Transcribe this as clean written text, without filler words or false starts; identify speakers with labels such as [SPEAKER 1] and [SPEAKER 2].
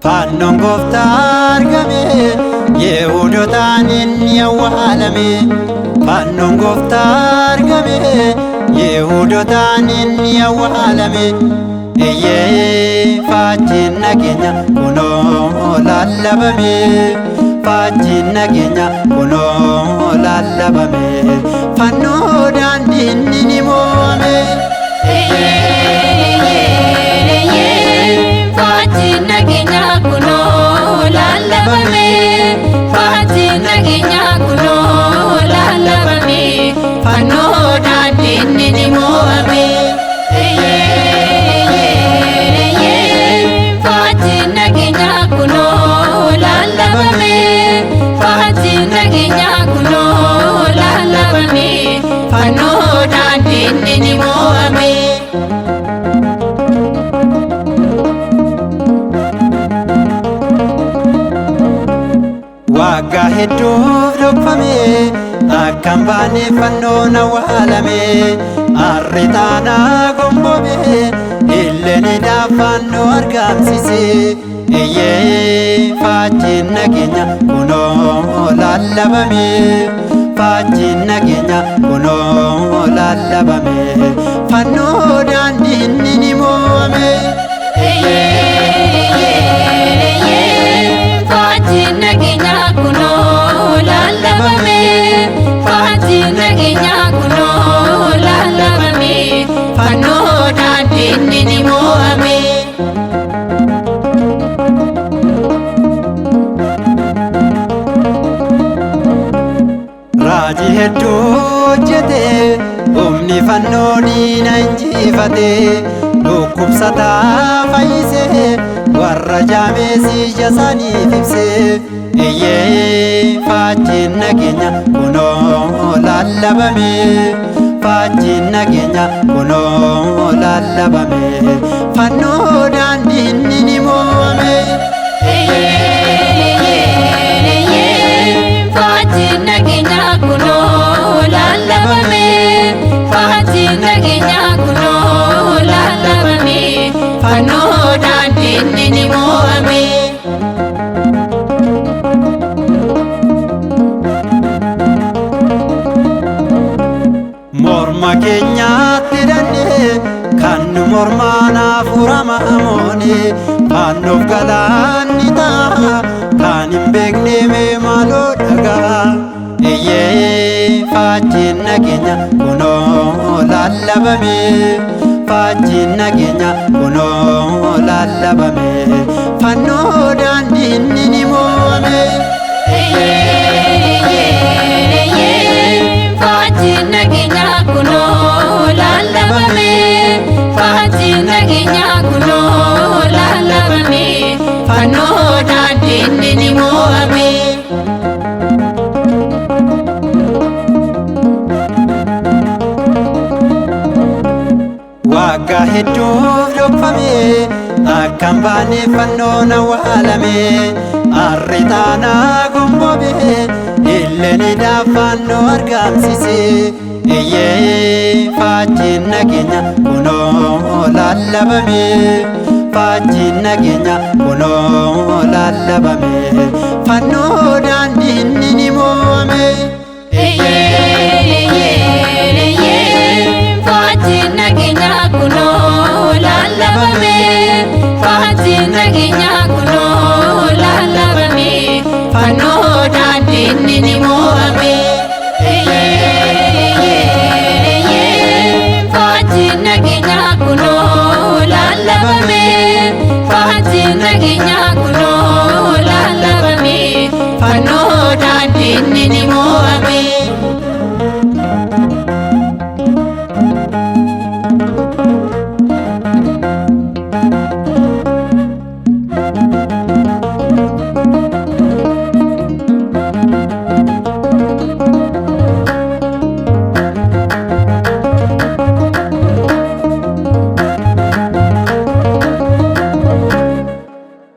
[SPEAKER 1] Fannoon Gooftaa argame Yihuudootaan inni awwaalame. Fannoon Gooftaa argame Yihuudootaan inni awwaalame. Iyyee faajjiin nageenya kunoo lallabame. Faajjiin nageenya kunoo lallabame. Fannoo daandiin ni mo'ame.
[SPEAKER 2] Faajjiin nageenya kunoo lallabame. Faajjiin nageenya kunoo lallabame. Fannoo daandiin ni mo'ame. Faajjiin nageenya kunoo lallabame. Faajjiin nageenya kunoo lallabame. Fannoo daandiin ni mo'ame.
[SPEAKER 1] Waggaa hedduuf dhokfame akkan baane fannoon awwaalame. Harri taanaa gomboome illeenidhaaf fannoo argamsiise. Iyyee faajjiin nageenya kunoo lallabame. Faajjiin nageenya kunoo lallabame. Fannoo daandiin ni mo'ame.
[SPEAKER 2] Faajjiin nageenya kunoo lallabame. Faajjiin nageenya kunoo lallabame. Fannoo daandiin ni mo'ame.
[SPEAKER 1] Raajii hedduu hojjete humni fannoo diina injifate. Dhukkubsataa fayyise warra jaameessi ija isaaniif ibse. Iyyee faajjiin nageenya kunoo lallabame. Faajjiin nageenya kunoo lallabame. Fannoo daandiin ni mo'ame.
[SPEAKER 2] Faajjiin nageenya kunoo lallabame. Faajjiin nageenya kunoo lallabame. Fannoo daandiin ni mo'ame.
[SPEAKER 1] Morma keenyatti hidhannee kan nu mormaan hafuurama amoone. Fannoof galaanni ta'a kan hin beekne mee maaloo dhagaa. Iyyee faajjiin nageenya kunoo lallabame. Faajjiin nageenya kunoo lallabame. Fannoo daandiin ni mo'ame.
[SPEAKER 2] Faajjiin nageenya kunoo lallabame. Faajjiin nageenya kunoo lallabame. Fannoo daandiin ni mo'ame.
[SPEAKER 1] Waggaa hedduuf dhokfame akkan baane fannoon awwaalame. Harri taanaa gomboome illeenidhaaf fannoo argamsiise. Iyyee faajjiin nageenya kunoo lallabame. Faajjiin nageenya kunoo lallabame. Fannoo daandiin ni mo'ame.